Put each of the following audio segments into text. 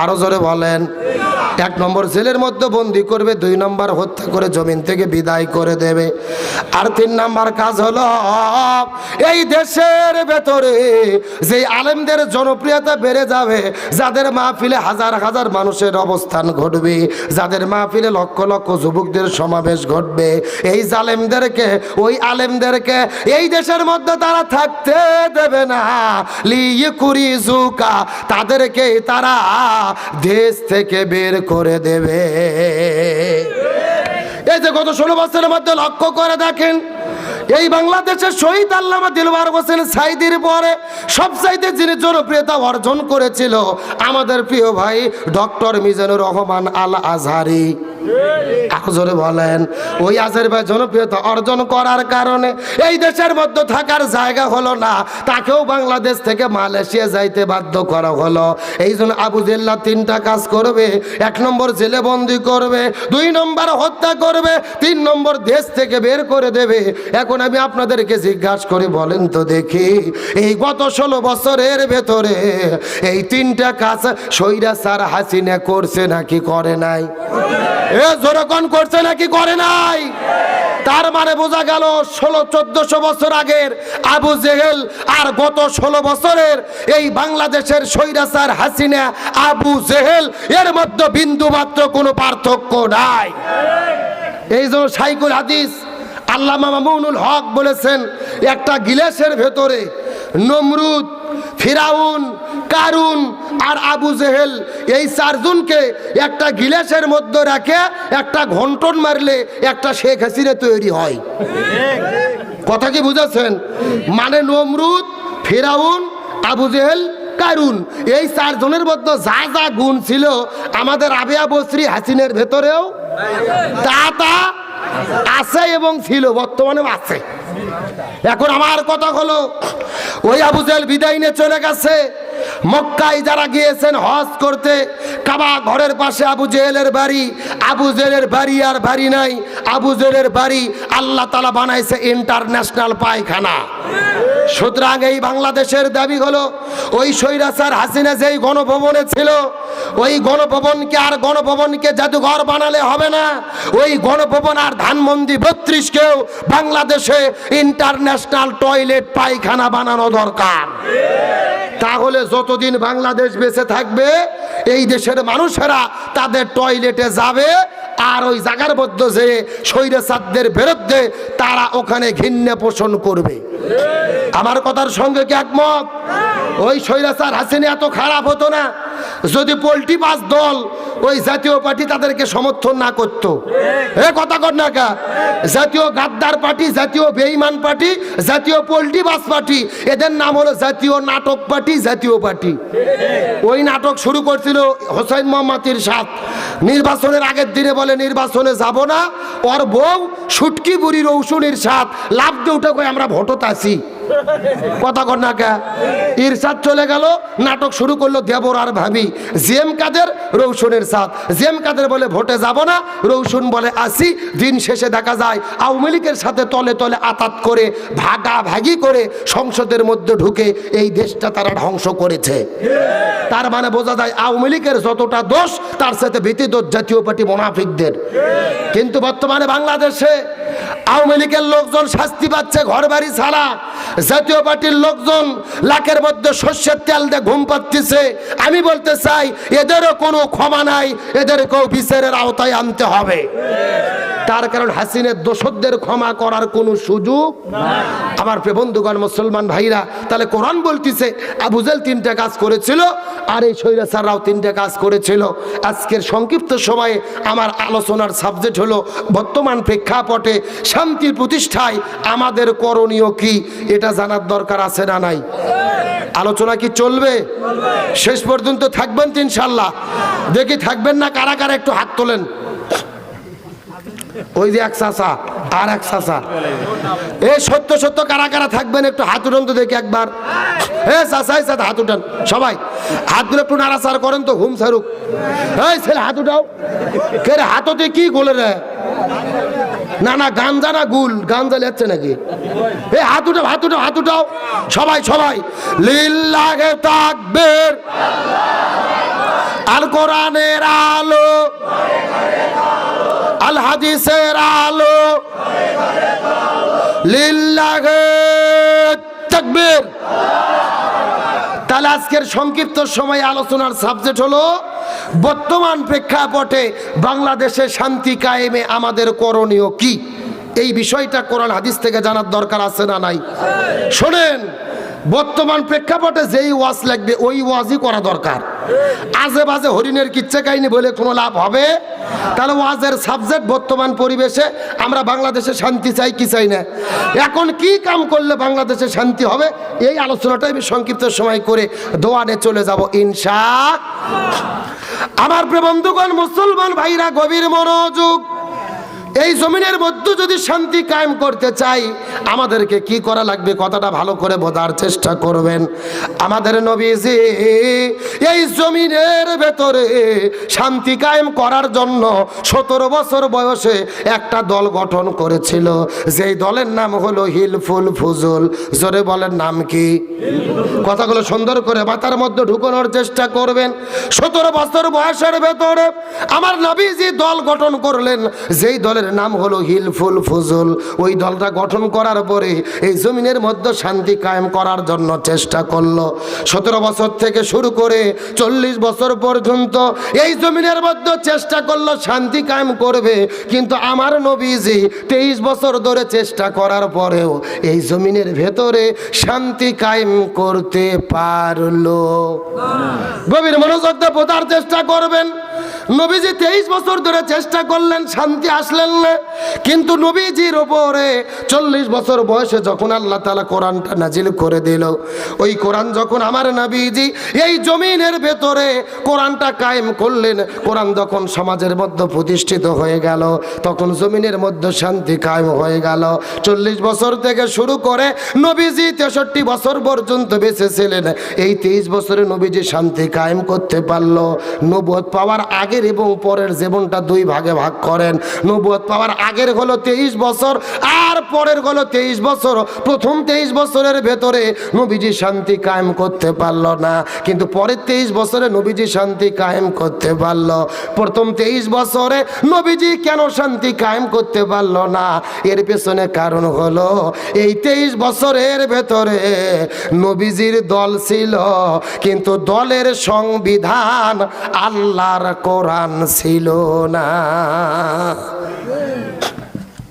আরো জোরে বলেন। 1 নম্বর জেলের মধ্যে বন্দি করবে, 2 নম্বর হত্যা করে জমিন থেকে বিদায় করে দেবে, আর 3 নম্বর কাজ হলো এই দেশের ভেতরে যে আলেমদের জনপ্রিয়তা বেড়ে যাবে, যাদের মাহফিলে হাজার হাজার মানুষের অবস্থান ঘটবে, যাদের মাহফিলে লক্ষ লক্ষ যুবকদের সমাবেশ ঘটবে, এই জালেমদেরকে ওই আলেমদেরকে এই দেশের মধ্যে তারা থাকতে দেবে না। লিইকুরিজুকা, তাদেরকে তারা দেশ থেকে বের করে দেবে। এই যে গত 16 বছরের মধ্যে লক্ষ্য করে দেখেন, এই বাংলাদেশের শহীদ আল্লামা দিলওয়ার হোসেন সাইদির পরে সবচাইতে যিনি জনপ্রিয়তা অর্জন করেছিল আমাদের প্রিয় ভাই ডক্টর মিজানুর রহমান আল আজহারি। জোরে বলেন। ওই আজহারি ভাই জনপ্রিয়তা অর্জন করার কারণে এই দেশের মধ্যে থাকার জায়গা হলো না, তাকেও বাংলাদেশ থেকে মালয়েশিয়া যাইতে বাধ্য করা হলো। এই জন্য আবু জেল্লা 3টা কাজ করবে। 1 নম্বর জেলে বন্দি করবে, 2 নম্বর হত্যা করবে, 3 নম্বর দেশ থেকে বের করে দেবে। এখন আমি আপনাদেরকে জিজ্ঞাসা করি, বলেন তো দেখি, এই গত 16 বছরের ভেতরে এই 3টা কাজ স্বৈরাচার হাসিনা করছে নাকি করে নাই? জোরকন করছে নাকি করে নাই? তার মানে বোঝা গেল 1400 বছর আগের আবু জেহেল আর গত 16 বছরের এই বাংলাদেশের স্বৈরাচার হাসিনা আবু জেহেল এর মধ্যে বিন্দু মাত্র কোনো পার্থক্য নাই। এই জন্য শাইখুল হাদিস আল্লামা মামুনুল হক বলেছেন, একটা গিলাসের ভেতরে নমরুদ, ফিরাউন, কারুন আর আবু জেহেল এই 4 জনকে একটা গিলাসের মধ্যে রেখে একটা ঘন্টন মারলে একটা শেখ হাসিনা তৈরি হয়। কথা কি বুঝেছেন? মানে নমরুদ, ফিরাউন, আবু জেহেল, কারুন এই 4 জনের মধ্যে যা যা গুণ ছিল আমাদের রাবেয়া বসরি হাসিনের ভেতরেও তা আছে এবং ছিল, বর্তমানেও আছে। এখন আমার কথা হলো, ওই আবু জেহেল বিদায় নিয়ে চলে গেছে মক্কায়। যারা গিয়েছেন হজ করতে, কাবা ঘরের পাশে আবু জেহেলের বাড়ি। আবু জেহেলের বাড়ি আর বাড়ি নাই, আবু জেহেলের বাড়ি আল্লাহ তাআলা বানাইছে ইন্টারন্যাশনাল পায়খানা। সুতরাং এই বাংলাদেশের দাবি হলো, ওই স্বৈরাচার হাসিনা যেই গণভবনে ছিল, ওই গণভবনকে আর গণভবনকে জাদুঘর বানালে হবে না। ওই গণভবন আর ধানমন্ডি 32কেও বাংলাদেশে ইন্টারন্যাশনাল টয়লেট পায়খানা বানানো দরকার। তাহলে যতদিন বাংলাদেশ বেঁচে থাকবে এই দেশের মানুষেরা তাদের টয়লেটে যাবে, আর ওই জায়গার মধ্যে যে স্বৈরাচারদের বিরুদ্ধে তারা ওখানে ঘৃণা পোষণ করবে। আমার কথার সঙ্গে কি একমত? ওই স্বৈরাচার হাসিনা এত খারাপ হতো না যদি পোল্ট্রি বাস দল ওই জাতীয় পার্টি তাদেরকে সমর্থন না করতো। এ কথা কর না কা, জাতীয় গাদ্দার পার্টি, জাতীয় বেঈমান পার্টি, জাতীয় পোল্ট্রি বাস পার্টি, এদের নাম হলো জাতীয় নাটক পার্টি, জাতীয় পার্টি। ওই নাটক শুরু করছিল হোসেন মোহাম্মদ ইরশাদ। নির্বাচনের আগের দিনে বলে নির্বাচনে যাব না, ওর বউ সুটকি বুড়ি রৌশন ইরশাদ লাভ দিয়ে উঠে কই আমরা ভোটত আছি। কথা কর না কা, ইরশাদ চলে গেল, নাটক শুরু করলো দেবর আর ভাবি, জিএম কাদের, রৌশনের সাথ। জিএম কাদের বলে ভোটে যাব না, রৌশন বলে আসি। দিন শেষে দেখা যায় আওয়ামী লীগের সাথে তলে তলে আতাত করে ভাগাভাগি করে সংসদের মধ্যে ঢুকে এই দেশটা তারা ধ্বংস করেছে। তার মানে বোঝা যায় আওয়ামী লীগের যতটা দোষ তার সাথে ভীতি দোষ জাতীয় পার্টি মুনাফিকদের। কিন্তু বর্তমানে বাংলাদেশে আওয়ামী লীগের লোকজন শাস্তি পাচ্ছে ঘর বাড়ি ছাড়া, জাতীয় পার্টির লোকজন লাখের মধ্যে সর্ষের তেল দিয়ে ঘুম পাচ্ছে। আমি বলতে চাই এদেরও কোনো ক্ষমা নাই, এদেরকেও বিচারের আওতায় আনতে হবে। তার কারণ হাসিনের দোষদের ক্ষমা করার কোনো সুযোগ আমার প্রিয় বন্ধুগণ মুসলমান ভাইরা। তাহলে কোরআন বলতেছে আবু জেহেল 3টা কাজ করেছিল আর এই স্বৈরাচাররাও 3টা কাজ করেছিল। আজকের সংক্ষিপ্ত সময়ে আমার আলোচনার সাবজেক্ট হলো বর্তমান প্রেক্ষাপটে শান্তির প্রতিষ্ঠায় আমাদের করণীয় কি, এটা জানার দরকার আছে না নাই? আলোচনা কি চলবে? শেষ পর্যন্ত থাকবেন তো ইনশাল্লাহ? দেখি থাকবেন না কারা কারা একটু হাত তোলেন। ওই যে এক চাচা আর এক চাচা, এই সত্য কারা কারা থাকবেন একটু হাত উঠান তো দেখি একবার। চাচাই চাচা হাত উঠান, সবাই হাতগুলো একটু নাড়াচাড়া করেন তো, ঘুম ছাড়ুক। এই ছেলে হাত উঠাও। কে রে হাততে কি গোলে রে? না না গাঞ্জা না গুল, গাঞ্জা লেচ্ছে নাকি? এই হাত উঠাও, হাত উঠাও, হাত উঠাও সবাই সবাই। লিল্লাহে তাকবীর। আল কোরআনের আলো, আল হাদিসের আলো, লিল্লাহি তাকবীর। তাহলে আজকের সংক্ষিপ্ত সময় আলোচনার সাবজেক্ট হলো বর্তমান প্রেক্ষাপটে বাংলাদেশে শান্তি কায়েমে আমাদের করণীয় কি। এই বিষয়টা কোরআন হাদিস থেকে জানার দরকার আছে না নাই? শোনেন, বর্তমান প্রেক্ষাপটে যেই ওয়াজ লাগবে ওই ওয়াজই করা দরকার। আজে বাজে হরিণের কিচ্ছা কাহিনী বলে কোনো লাভ হবে? তাহলে ওয়াজের সাবজেক্ট বর্তমান পরিবেশে আমরা বাংলাদেশে শান্তি চাই কি চাই না, এখন কি কাম করলে বাংলাদেশে শান্তি হবে, এই আলোচনাটাই আমি সংক্ষিপ্ত সময় করে দোয়ানে চলে যাব ইনশাআল্লাহ। আমার প্রিয় বন্ধুগণ, মুসলমান ভাইরা গভীর মনোযোগ। এই জমিনের মধ্যে যদি শান্তি কায়েম করতে চাই আমাদেরকে কি করা লাগবে কথাটা ভালো করে বোঝার চেষ্টা করবেন। আমাদের নবীজি এই জমিনের ভেতরে শান্তি কায়েম করার জন্য 17 বছর বয়সে একটা দল গঠন করেছিল, যেই দলের নাম হলো হিলফুল ফুজুল। জোরে বলেন নাম কি? কথাগুলো সুন্দর করে মাথার মধ্যে ঢুকানোর চেষ্টা করবেন। 17 বছর বয়সের ভেতরে আমার নবীজি দল গঠন করলেন, যেই দলের নাম হলো হিলফুল ফুজুল। ওই দলটা গঠন করার পরে এই জমিনের মধ্যে শান্তি কায়েম করার জন্য চেষ্টা করলো। 17 বছর থেকে শুরু করে 40 বছর পর্যন্ত এই জমিনের মধ্যে চেষ্টা করলো শান্তি কায়েম করবে, কিন্তু আমার নবীজি 23 বছর ধরে চেষ্টা করার পরেও এই জমিনের ভেতরে শান্তি কায়েম করতে পারলো। গভীর মনোযোগ দিয়ে বোঝার চেষ্টা করবেন। নবীজি 23 বছর ধরে চেষ্টা করলেন, শান্তি আসলেন না। কিন্তু নবীজির উপরে 40 বছর বয়সে যখন আল্লাহ তাআলা কোরআনটা নাজিল করে দিল, ওই কোরআন যখন আমার নবীজি এই জমিনের ভেতরে কোরআনটা কায়েম করলেন, কোরআন যখন সমাজের মধ্যে প্রতিষ্ঠিত হয়ে গেল, তখন জমিনের মধ্যে শান্তি কায়েম হয়ে গেল। 40 বছর থেকে শুরু করে নবীজি 63 বছর পর্যন্ত বেঁচে ছিলেন। এই 23 বছরে নবীজি শান্তি কায়েম করতে পারলো। নবুয়ত পাওয়ার আগের এবং পরের জীবনটা দুই ভাগে ভাগ করেন। নবুয়ত পাওয়ার আগের হলো 23 বছর আর পরের হলো 23 বছর। প্রথম 23 বছরের ভেতরে নবীজি শান্তি কায়েম করতে পারলো না, কিন্তু পরের 23 বছরে নবীজি শান্তি কায়েম করতে পারলো। প্রথম 23 বছরে নবীজি কেন শান্তি কায়েম করতে পারলো না, এর পেছনে কারণ হলো এই 23 বছরের ভেতরে নবীজির দল ছিল, কিন্তু দলের সংবিধান আল্লাহর কোরআন ছিল না।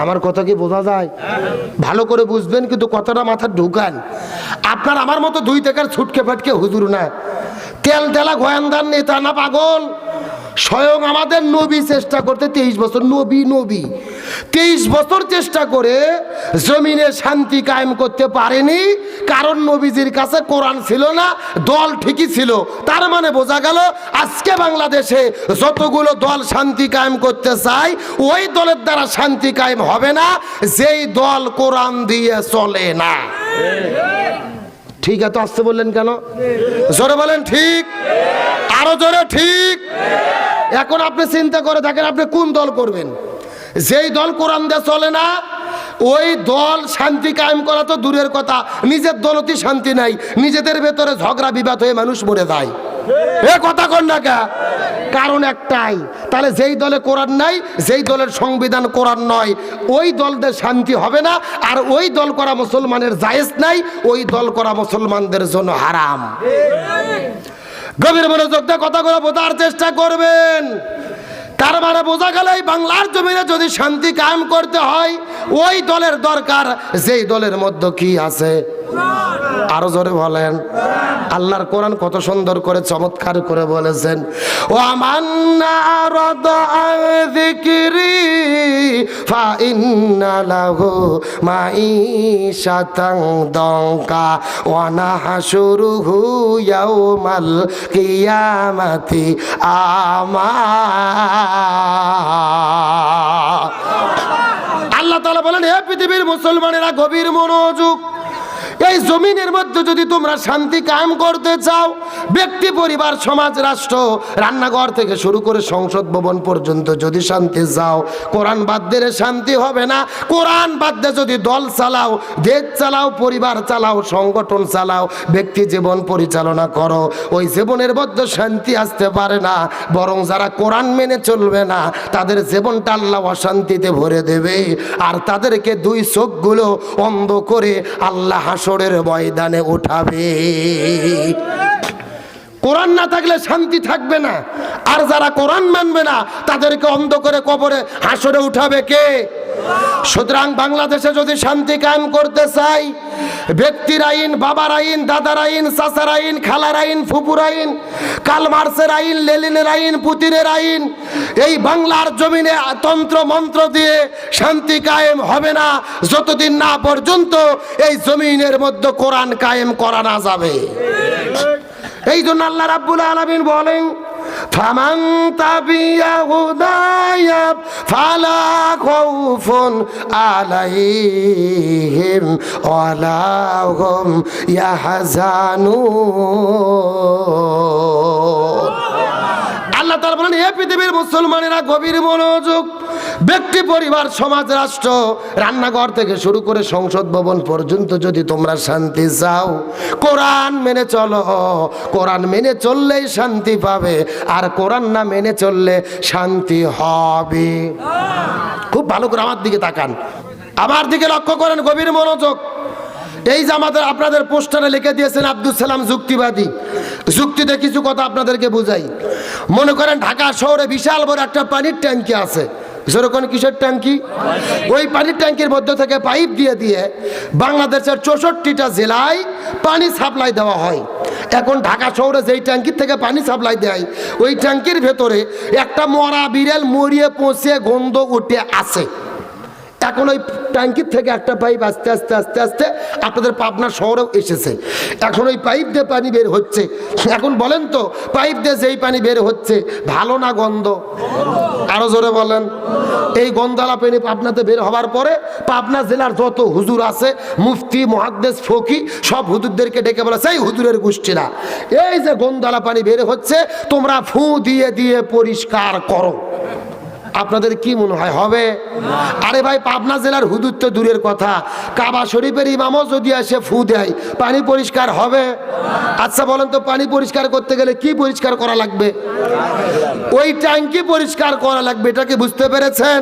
আমার কথা কি বোঝা যায়? ভালো করে বুঝবেন, কিন্তু কথাটা মাথা ঢুকান। আপনার আমার মতো দুই টাকার ছুটকে ফাটকে হুজুর না, তেল তেলা গোয়েন্দার নেতা না, পাগল। স্বয়ং আমাদের নবী চেষ্টা করতে 23 বছর, নবী 23 বছর চেষ্টা করে জমিনে শান্তি কায়েম করতে পারেনি, কারণ নবীজির কাছে কোরআন ছিল না, দল ঠিকই ছিল। তার মানে বোঝা গেল আজকে বাংলাদেশে যতগুলো দল শান্তি কায়েম করতে চায় ওই দলের দ্বারা শান্তি কায়েম হবে না, যেই দল কোরআন দিয়ে চলে না। ঠিক আছে, আসতে বললেন কেন? জোরে বলেন ঠিক, আরো জোরে ঠিক। এখন আপনি চিন্তা করে দেখেন আপনি কোন দল করবেন। যেই দল কোরআন দিয়ে চলে না ওই দল শান্তি কায়েম করা তো দূরের কথা, নিজের দলতি শান্তি নাই, নিজেদের ভেতরে ঝগড়া বিবাদ হয়ে মানুষ মরে যায়। এ কথা কন না কে? কারণ একটাই, তাহলে যেই দলে কোরআন নাই, যেই দলের সংবিধান কোরআন নয়, ওই দলদের শান্তি হবে না। আর ওই দল করা মুসলমানের জায়েজ নাই, ওই দল করা মুসলমানদের জন্য হারাম। গভীর মনোযোগ দিয়ে কথাগুলো বোঝার চেষ্টা করবেন। তার মানে বোঝা গেল এই বাংলার জমিনে যদি শান্তি কায়েম করতে হয় ওই দলের দরকার যেই দলের মধ্যে কি আছে। আরো জোরে বলেন। আল্লাহর কোরআন কত সুন্দর করে চমৎকার করে বলেছেন, ওয়া মান্না আরাদা আন যিকরি ফা ইন্না লাহু মাঈশাতান দাঙ্কা ওয়া নাহশুরুহু ইয়াউমাল কিয়ামাতি আমা। আল্লাহ তাআলা বলেন, হে পৃথিবীর মুসলমানেরা গভীর মনোযোগ। এই জমিনের মধ্যে যদি তোমরা শান্তি কায়েম করতে চাও, ব্যক্তি, পরিবার, সমাজ, রাষ্ট্র, রান্নাঘর থেকে শুরু করে সংসদ ভবন পর্যন্ত যদি শান্তি চাও, কোরআন বাদ দিলে শান্তি হবে না। কোরআন বাদ দিয়ে যদি দল চালাও, দেশ চালাও, পরিবার চালাও, সংগঠন চালাও, ব্যক্তি জীবন পরিচালনা করো, ওই জীবনের মধ্যে শান্তি আসতে পারে না। বরং যারা কোরআন মেনে চলবে না, তাদের জীবনটা আল্লাহ অশান্তিতে ভরে দেবে, আর তাদেরকে দুই চোখগুলো অন্ধ করে আল্লাহ হাসরের ময়দানে উঠাবে। কোরআন না থাকলে শান্তি থাকবে না, আর যারা কোরআন মানবে না তাদেরকে অন্ধ করে কবরে হাসরে উঠাবে কে? সুতরাং বাংলাদেশে যদি শান্তি কায়েম করতে চাই, ব্যক্তির আইন, বাবার আইন, দাদার আইন, চাচার আইন, খালার আইন, ফুপুর আইন, কার্ল মার্ক্সের আইন, লেনিনের আইন, পুতিনের আইন, এই বাংলার জমিনে তন্ত্র মন্ত্র দিয়ে শান্তি কায়েম হবে না যতদিন না পর্যন্ত এই জমিনের মধ্যে কোরআন কায়েম করা না যাবে। এই জন্য আল্লাহ রাব্বুল আলামিন বলেন, ফামান তাবিয়া হুদায়া ফালা খাউফুন আলাইহিম ওয়ালা হুম ইয়াহজানুন। আল্লাহ তাআলা বলেন, হে পৃথিবীর মুসলমানেরা গভীর মনোযোগ। ব্যক্তি, পরিবার, সমাজ, রাষ্ট্র, রান্নাঘর থেকে শুরু করে সংসদ ভবন পর্যন্ত যদি তোমরা শান্তি চাও, কোরআন মেনে চলো। কোরআন মেনে চললেই শান্তি পাবে, আর কোরআন না মেনে চললে শান্তি হবে। খুব ভালো করে আমার দিকে তাকান, আমার দিকে লক্ষ্য করেন, গভীর মনোযোগ। এই যে আমাদের আপনাদের পোস্টারে লিখে দিয়েছেন আব্দুল সালাম যুক্তিবাদী। যুক্তিতে কিছু কথা আপনাদেরকে বুঝাই। মনে করেন ঢাকা শহরে বিশাল বড় একটা পানির ট্যাঙ্কি আছে। যেরকম কিসের ট্যাঙ্কি? ওই পানির ট্যাঙ্কির মধ্যে থেকে পাইপ দিয়ে দিয়ে বাংলাদেশের 64টা জেলায় পানি সাপ্লাই দেওয়া হয়। এখন ঢাকা শহরে যেই ট্যাঙ্কির থেকে পানি সাপ্লাই দেয়, ওই ট্যাঙ্কির ভেতরে একটা মরা বিড়াল মরিয়ে পচে গন্ধ উঠে আছে। এখন ওই ট্যাঙ্কির থেকে একটা পাইপ আস্তে আস্তে আস্তে আস্তে আপনাদের পাবনা শহরেও এসেছে। এখন ওই পাইপ দিয়ে পানি বের হচ্ছে। এখন বলেন তো, পাইপ দিয়ে যেই পানি বের হচ্ছে, ভালো না গন্ধ? আরো জোরে বলেন। এই গন্ধালা পানি পাবনাতে বের হওয়ার পরে পাবনা জেলার যত হুজুর আছে, মুফতি, মুহাদ্দিস, ফকি, সব হুজুরদেরকে ডেকে বলে, সেই হুজুরের গোষ্ঠীরা, এই যে গন্ধালা পানি বের হচ্ছে, তোমরা ফু দিয়ে দিয়ে পরিষ্কার করো। আপনাদের কি মনে হয় হবে? আরে ভাই, পাবনা জেলার হুজুর তো দূরের কথা, কাবা শরীফের ইমামও যদি এসে ফু দেয়, পানি পরিষ্কার হবে? আচ্ছা বলেন তো, পানি পরিষ্কার করতে গেলে কি পরিষ্কার করা লাগবে? ওই ট্যাঙ্কি পরিষ্কার করা লাগবে। এটা কি বুঝতে পেরেছেন?